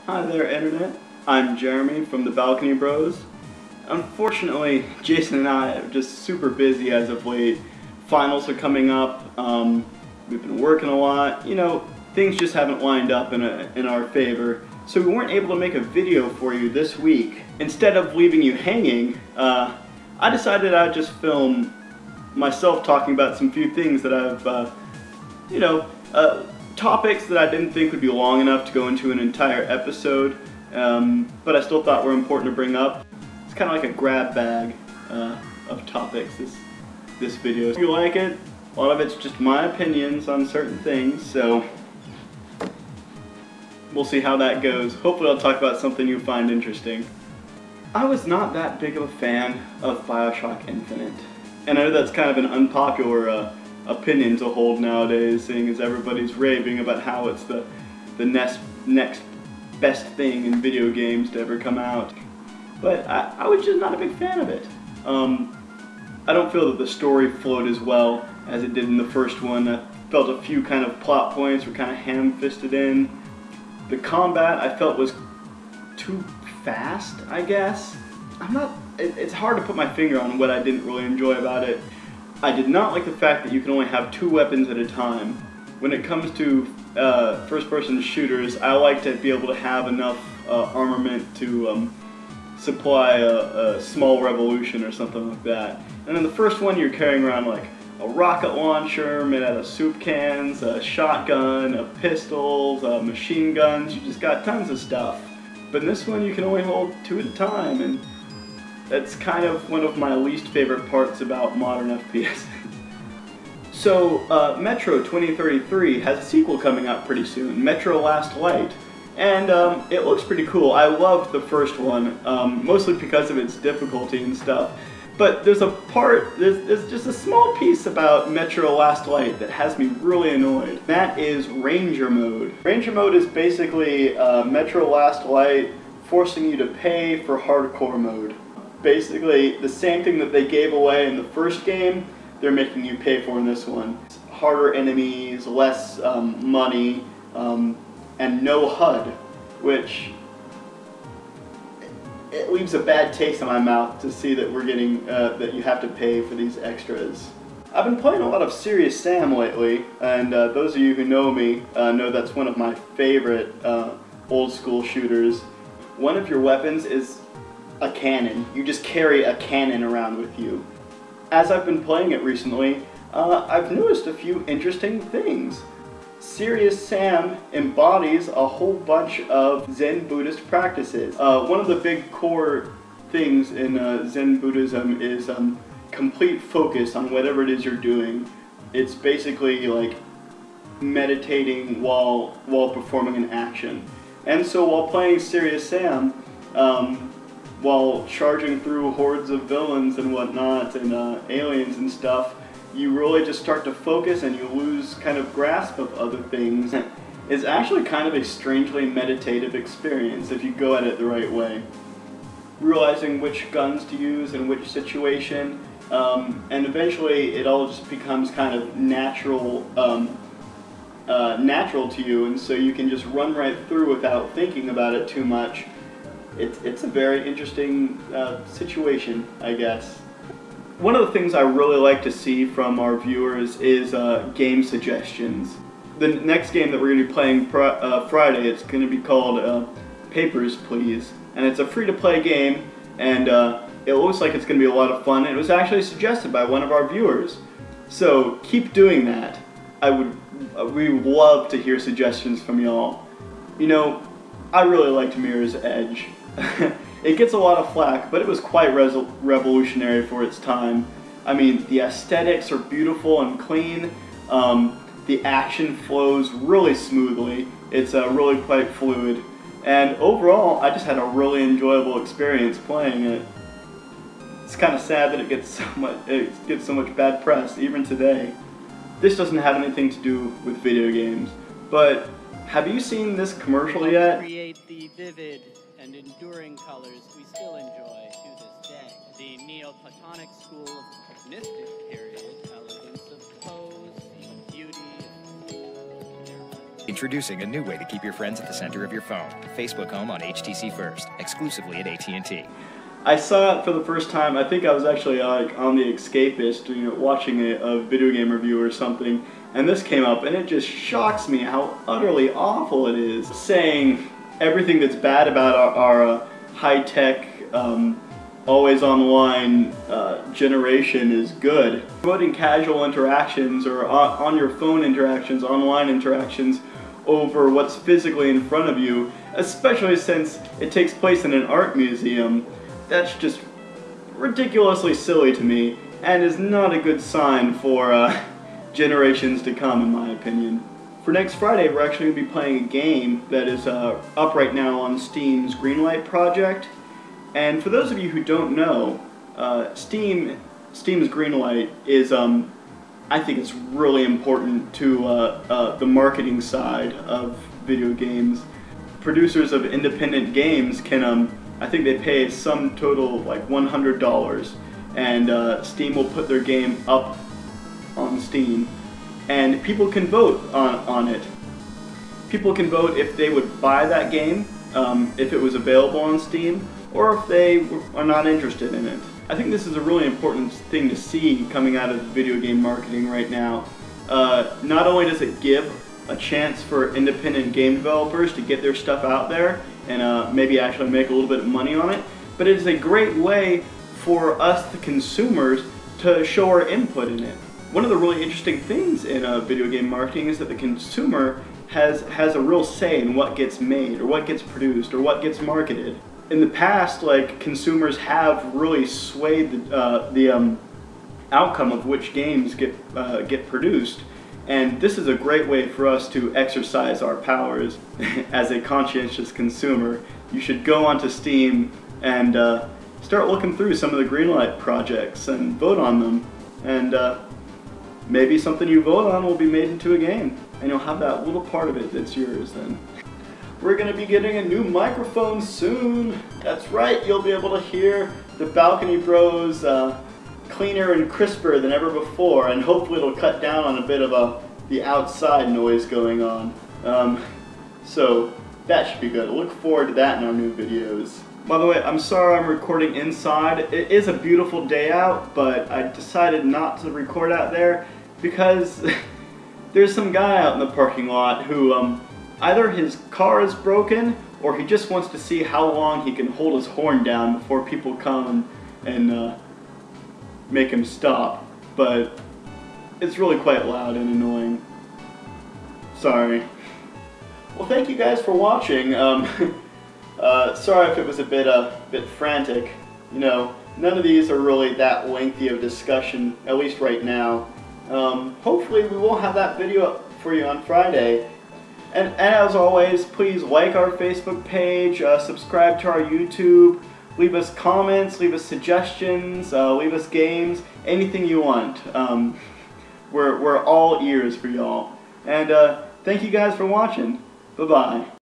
Hi there, Internet. I'm Jeremy from the Balcony Bros. Unfortunately, Jason and I are just super busy as of late. Finals are coming up. We've been working a lot. You know, things just haven't lined up in our favor. So we weren't able to make a video for you this week. Instead of leaving you hanging, I decided I'd just film myself talking about some few things that I've, topics that I didn't think would be long enough to go into an entire episode, but I still thought were important to bring up. It's kind of like a grab bag of topics, this video. If you like it, a lot of it's just my opinions on certain things, so we'll see how that goes. Hopefully I'll talk about something you find interesting. I was not that big of a fan of BioShock Infinite, and I know that's kind of an unpopular opinion to hold nowadays, seeing as everybody's raving about how it's the next best thing in video games to ever come out. But I was just not a big fan of it. I don't feel that the story flowed as well as it did in the first one. I felt a few kind of plot points were kind of ham-fisted in. The combat I felt was too fast, I guess. It's hard to put my finger on what I didn't really enjoy about it. I did not like the fact that you can only have 2 weapons at a time. When it comes to first-person shooters, I like to be able to have enough armament to supply a small revolution or something like that. And in the first one, you're carrying around like a rocket launcher made out of soup cans, a shotgun, a pistol, machine guns. You just got tons of stuff. But in this one, you can only hold 2 at a time, and that's kind of one of my least favorite parts about modern FPS. So, Metro 2033 has a sequel coming out pretty soon, Metro Last Light, and it looks pretty cool. I loved the first one, mostly because of its difficulty and stuff. But there's just a small piece about Metro Last Light that has me really annoyed. That is Ranger Mode. Ranger Mode is basically Metro Last Light forcing you to pay for Hardcore Mode. Basically, the same thing that they gave away in the first game, they're making you pay for in this one. Harder enemies, less money, and no HUD, which it leaves a bad taste in my mouth to see that we're getting that you have to pay for these extras. I've been playing a lot of Serious Sam lately, and those of you who know me know that's one of my favorite old school shooters. One of your weapons is a cannon. You just carry a cannon around with you. As I've been playing it recently, I've noticed a few interesting things. Serious Sam embodies a whole bunch of Zen Buddhist practices. One of the big core things in Zen Buddhism is complete focus on whatever it is you're doing. It's basically like meditating while performing an action. And so while playing Serious Sam, while charging through hordes of villains and whatnot, and aliens and stuff, you really just start to focus and you lose kind of grasp of other things. It's actually kind of a strangely meditative experience if you go at it the right way. Realizing which guns to use in which situation, and eventually it all just becomes kind of natural to you, and so you can just run right through without thinking about it too much. It's a very interesting situation, I guess. One of the things I really like to see from our viewers is game suggestions. The next game that we're going to be playing Friday, it's going to be called Papers, Please. And it's a free-to-play game, and it looks like it's going to be a lot of fun. And it was actually suggested by one of our viewers. So keep doing that. We would love to hear suggestions from y'all. You know, I really liked Mirror's Edge. It gets a lot of flack, but it was quite revolutionary for its time. I mean, the aesthetics are beautiful and clean. The action flows really smoothly. It's really quite fluid. And overall, I just had a really enjoyable experience playing it. It's kind of sad that it gets so much bad press, even today. This doesn't have anything to do with video games, but have you seen this commercial yet? Create the vivid and enduring colors we still enjoy to this day. The Neoplatonic school of mystic period, elegance of pose, beauty. Introducing a new way to keep your friends at the center of your phone. Facebook Home on HTC First, exclusively at AT&T. I saw it for the first time. I think I was actually on The Escapist, watching a video game review or something, and this came up, and it just shocks me how utterly awful it is. Saying everything that's bad about our high-tech, always online generation is good. Promoting casual interactions or on your phone interactions, online interactions, over what's physically in front of you, especially since it takes place in an art museum, that's just ridiculously silly to me and is not a good sign for generations to come, in my opinion. For next Friday, we're actually going to be playing a game that is up right now on Steam's Greenlight project. And for those of you who don't know, Steam's Greenlight is, I think it's really important to the marketing side of video games. Producers of independent games can, I think they pay some total like $100, and Steam will put their game up on Steam, and people can vote on it. People can vote if they would buy that game, if it was available on Steam, or if they are not interested in it. I think this is a really important thing to see coming out of video game marketing right now. Not only does it give a chance for independent game developers to get their stuff out there and maybe actually make a little bit of money on it, but it is a great way for us, the consumers, to show our input in it. One of the really interesting things in video game marketing is that the consumer has a real say in what gets made, or what gets produced, or what gets marketed. In the past, like, consumers have really swayed the outcome of which games get produced, and this is a great way for us to exercise our powers as a conscientious consumer. You should go onto Steam and start looking through some of the Greenlight projects and vote on them, and maybe something you vote on will be made into a game, and you'll have that little part of it that's yours then. We're going to be getting a new microphone soon. That's right, you'll be able to hear the Balcony Bros cleaner and crisper than ever before, and hopefully it'll cut down on a bit of the outside noise going on. So that should be good. Look forward to that in our new videos. By the way, I'm sorry I'm recording inside. It is a beautiful day out, but I decided not to record out there because there's some guy out in the parking lot who either his car is broken, or he just wants to see how long he can hold his horn down before people come and make him stop. But it's really quite loud and annoying. Sorry. Well, thank you guys for watching. Sorry if it was a bit frantic. You know, none of these are really that lengthy of discussion, at least right now. Hopefully we will have that video up for you on Friday. And as always, please like our Facebook page, subscribe to our YouTube, leave us comments, leave us suggestions, leave us games, anything you want. We're all ears for y'all. And thank you guys for watching. Bye-bye.